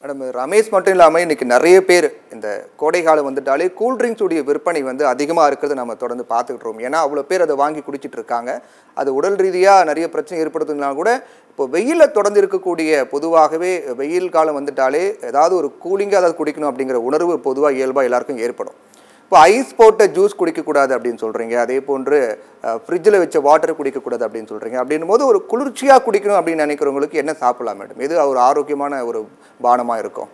Madam Ramesh மட்டும் இல்லாமல் இன்றைக்கி நிறைய பேர் இந்த கோடை காலம் வந்துட்டாலே கூல்ட்ரிங்க்ஸ் உடைய விற்பனை வந்து அதிகமாக இருக்கிறது நம்ம தொடர்ந்து பார்த்துக்கிட்டுருவோம். ஏன்னா அவ்வளோ பேர் அதை வாங்கி குடிச்சிட்டு இருக்காங்க. அது உடல் ரீதியாக நிறைய பிரச்சனை ஏற்படுத்துனா கூட இப்போ வெயிலில் தொடர்ந்து இருக்கக்கூடிய பொதுவாகவே வெயில் காலம் வந்துட்டாலே ஏதாவது ஒரு கூலிங்காக ஏதாவது குடிக்கணும் அப்படிங்கிற உணர்வு பொதுவாக இயல்பாக எல்லாருக்கும் ஏற்படும். இப்போ ஐஸ் போட்ட ஜூஸ் குடிக்கக்கூடாது அப்படின்னு சொல்கிறீங்க, அதே போன்று ஃப்ரிட்ஜில் வச்ச வாட்டர் குடிக்கக்கூடாது அப்படின்னு சொல்கிறீங்க. அப்படின்னும் போது ஒரு குளிர்ச்சியாக குடிக்கணும் அப்படின்னு நினைக்கிறவங்களுக்கு என்ன சாப்பிடலாம் மேடம்? எது ஒரு ஆரோக்கியமான ஒரு பானமாக இருக்கும்?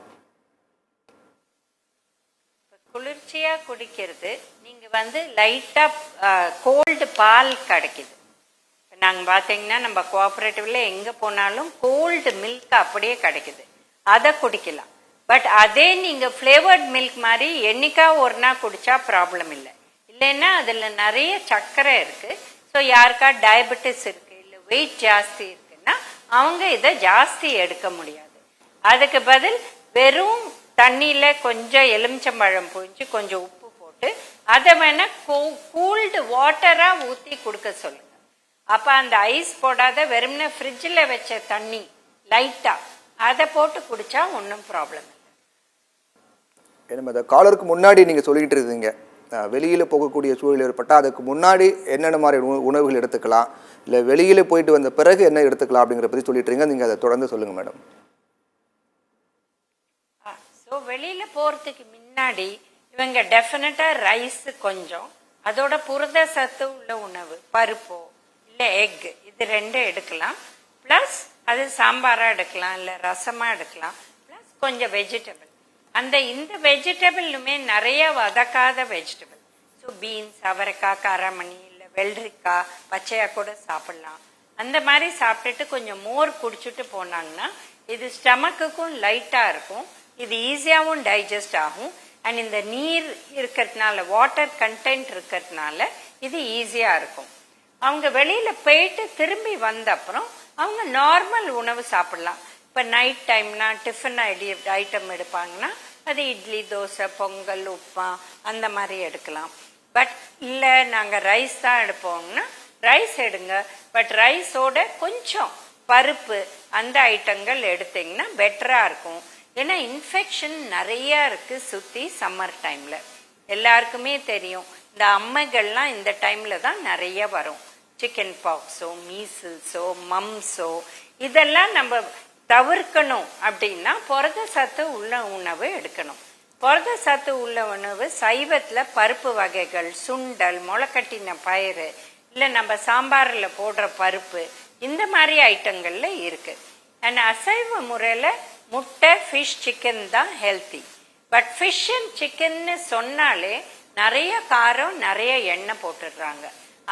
குளிர்ச்சியாக குடிக்கிறது நீங்கள் லைட்டாக கோல்டு பால் கிடைக்கிது. இப்போ நாங்கள் பார்த்தீங்கன்னா நம்ம கோஆப்ரேட்டிவில் எங்கே போனாலும் கோல்டு மில்க் அப்படியே கிடைக்குது, அதை குடிக்கலாம். பட் அதே நீங்கள் ஃப்ளேவர்ட் மில்க் மாதிரி என்னைக்கா ஒரு நாள் குடித்தா ப்ராப்ளம் இல்லை. இல்லைன்னா அதில் நிறைய சர்க்கரை இருக்குது. ஸோ யாருக்கா டயபெட்டிஸ் இருக்குது, இல்லை வெயிட் ஜாஸ்தி இருக்குன்னா அவங்க இதை ஜாஸ்தி எடுக்க முடியாது. அதுக்கு பதில் வெறும் தண்ணியில் கொஞ்சம் எலுமிச்சம்பழம் புழிஞ்சு கொஞ்சம் உப்பு போட்டு அதை வேணால் கூல்டு வாட்டராக ஊற்றி கொடுக்க சொல்லுங்கள். அப்போ அந்த ஐஸ் போடாத வெறும்னா ஃப்ரிட்ஜில் வச்ச தண்ணி லைட்டாக அதை போட்டு குடித்தா ஒன்றும் ப்ராப்ளம் இல்லை. நம்ம அந்த காலருக்கு முன்னாடி நீங்கள் சொல்லிக்கிட்டு இருந்தீங்க வெளியில் போகக்கூடிய சூழல் ஏற்பட்டால் அதுக்கு முன்னாடி என்னென்ன மாதிரி உணவுகள் எடுத்துக்கலாம், இல்லை வெளியில் போயிட்டு வந்த பிறகு என்ன எடுத்துக்கலாம் அப்படிங்கிற பற்றி சொல்லிட்டு இருக்கீங்க. நீங்கள் அதை தொடர்ந்து சொல்லுங்கள் மேடம். ஸோ வெளியில் போகிறதுக்கு முன்னாடி இவங்க டெஃபினட்டாக ரைஸு கொஞ்சம், அதோட புரத சத்து உள்ள உணவு பருப்போ இல்லை எக், இது ரெண்டும் எடுக்கலாம். ப்ளஸ் அது சாம்பாராக எடுக்கலாம், இல்லை ரசமாக எடுக்கலாம். ப்ளஸ் கொஞ்சம் வெஜிடபிள். இந்த வெஜிடபிளுமே நிறைய வதக்காத வெஜிடபிள். ஸோ பீன்ஸ், அவரைக்காய், காராமணி, இல்லை வெள்ளரிக்காய் பச்சையாக கூட சாப்பிட்லாம். அந்த மாதிரி சாப்பிட்டுட்டு கொஞ்சம் மோர் குடிச்சிட்டு போனாங்கன்னா இது ஸ்டமக்குக்கும் லைட்டாக இருக்கும், இது ஈஸியாகவும் டைஜஸ்ட் ஆகும். அண்ட் இந்த நீர் இருக்கிறதுனால, வாட்டர் கண்டென்ட் இருக்கிறதுனால இது ஈஸியாக இருக்கும். அவங்க வெளியில் போயிட்டு திரும்பி வந்த அப்புறம் அவங்க நார்மல் உணவு சாப்பிட்லாம். இப்போ நைட் டைம்னா டிஃபன் ஐட்டம் எடுப்பாங்கன்னா அது இட்லி, தோசை, பொங்கல், உப்புமா அந்த மாதிரி எடுக்கலாம். பட் இல்லை நாங்கள் ரைஸ் தான் எடுப்போம்னா ரைஸ் எடுங்க. பட் ரைஸோட கொஞ்சம் பருப்பு அந்த ஐட்டங்கள் எடுத்திங்கன்னா பெட்டராக இருக்கும். ஏன்னா இன்ஃபெக்ஷன் நிறையா இருக்குது சுற்றி சம்மர் டைமில். எல்லாருக்குமே தெரியும் இந்த அம்மைகள்லாம் இந்த டைமில் தான் நிறைய வரும். சிக்கன் பாக்ஸோ, மீசில்ஸோ, மம்ஸோ இதெல்லாம் நம்ம தவிர்க்கணும். அப்படின்னா புரத சத்து உள்ள உணவு எடுக்கணும். புரத சத்து உள்ள உணவு சைவத்தில் பருப்பு வகைகள், சுண்டல், முளைக்கட்டின பயிறு, இல்லை நம்ம சாம்பாரில் போடுற பருப்பு, இந்த மாதிரி ஐட்டங்களில் இருக்குது. அண்ட் அசைவ முறையில் முட்டை, ஃபிஷ், சிக்கன் தான் ஹெல்த்தி. பட் ஃபிஷ் அண்ட் சிக்கன்னு சொன்னாலே நிறைய காரம், நிறைய எண்ணெய் போட்டுடுறாங்க.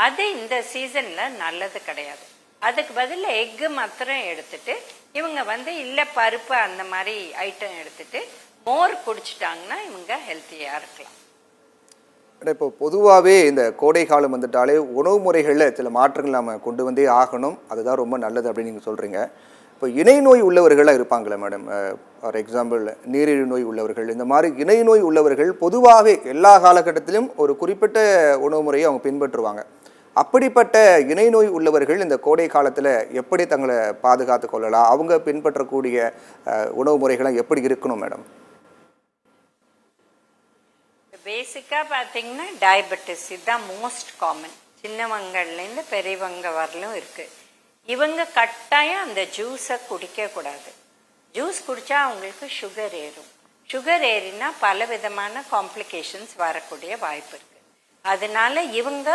அது இந்த சீசனில் நல்லது கிடையாது. அதுக்கு பதில் எக்கு மாத்திரம் எடுத்துட்டு இவங்க இல்லை பருப்பு அந்த மாதிரி ஐட்டம் எடுத்துட்டு மோர் குடிச்சிட்டாங்கன்னா இவங்க ஹெல்த்தியாக இருக்கலாம். இப்போ பொதுவாகவே இந்த கோடை காலம் வந்துட்டாலே உணவு முறைகளில் சில மாற்றங்கள் நம்ம கொண்டு வந்தே ஆகணும், அதுதான் ரொம்ப நல்லது அப்படின்னு நீங்கள் சொல்கிறீங்க. இப்போ இணை நோய் உள்ளவர்களாக இருப்பாங்களே மேடம், ஃபார் எக்ஸாம்பிள் நீரிழிவு நோய் உள்ளவர்கள், இந்த மாதிரி இணை நோய் உள்ளவர்கள் பொதுவாகவே எல்லா காலகட்டத்திலும் ஒரு குறிப்பிட்ட உணவு முறையை அவங்க பின்பற்றுவாங்க. அப்படிப்பட்ட இணை நோய் உள்ளவர்கள் இந்த கோடை காலத்தில் எப்படி தங்களை பாதுகாத்து கொள்ளலாம், அவங்க பின்பற்றக்கூடிய உணவு முறைகள்லாம் எப்படி இருக்கணும் மேடம்? பேசிக்காக பார்த்தீங்கன்னா டயபெட்டிஸ் இதுதான் மோஸ்ட் காமன். சின்னவங்கள்லேருந்து பெரியவங்க வரலும் இருக்குது. இவங்க கட்டாயம் அந்த ஜூஸை குடிக்கக்கூடாது. ஜூஸ் குடித்தா அவங்களுக்கு சுகர் ஏறும். சுகர் ஏறினா பல விதமான காம்ப்ளிகேஷன்ஸ் வரக்கூடிய வாய்ப்பு இருக்குது. அதனால இவங்க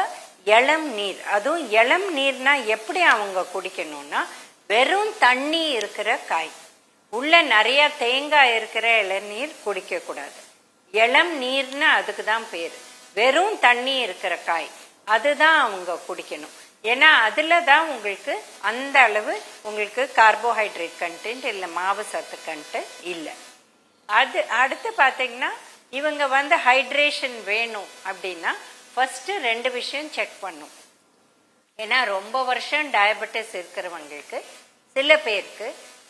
இளம் நீர், அதுவும் இளம் நீர்னா எப்படி அவங்க குடிக்கணும்னா வெறும் தண்ணி இருக்கிற காய், உள்ள நிறைய தேங்காய் இருக்கிற இளநீர் குடிக்கக்கூடாது. இளம் நீர்னா அதுக்கு தான் பேர். வெறும் தண்ணி இருக்கிற காய் அதுதான் அவங்க குடிக்கணும். ஏன்னா அதில் தான் உங்களுக்கு அந்த அளவு உங்களுக்கு கார்போஹைட்ரேட் கண்டென்ட் இல்லை மாவு சத்து கண்டென்ட் இல்லை. அடுத்து பார்த்தீங்கன்னா இவங்க ஹைட்ரேஷன் வேணும் அப்படின்னா ஃபஸ்ட்டு 2 விஷயம் செக் பண்ணும். ஏன்னா ரொம்ப வருஷம் டயபெட்டிஸ் இருக்கிறவங்களுக்கு சில பேருக்கு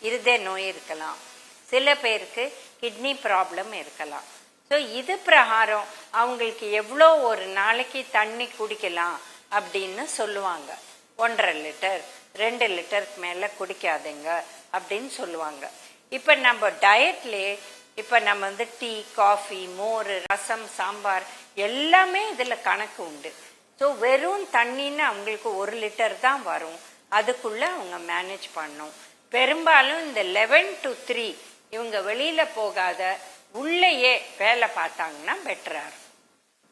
இருதய நோய் இருக்கலாம், சில பேருக்கு கிட்னி ப்ராப்ளம் இருக்கலாம். ஸோ இது பிரகாரம் அவங்களுக்கு எவ்வளோ ஒரு நாளைக்கு தண்ணி குடிக்கலாம் அப்படின்னு சொல்லுவாங்க. 1.5 லிட்டர் 2 லிட்டருக்கு மேலே குடிக்காதீங்க அப்படின்னு சொல்லுவாங்க. இப்போ நம்ம டயட்லேயே இப்போ நம்ம வந்து டீ காஃபி மோர் ரசம் சாம்பார் எல்லாமே இதில் கணக்கு உண்டு. ஸோ வெறும் தண்ணின்னு அவங்களுக்கு 1 லிட்டர் தான் வரும், அதுக்குள்ளே அவங்க மேனேஜ் பண்ணும். பெரும்பாலும் இந்த 11 to 3 இவங்க வெளியில் போகாத உள்ளேயே வேலை பார்த்தாங்கன்னா பெட்டராக இருக்கும்.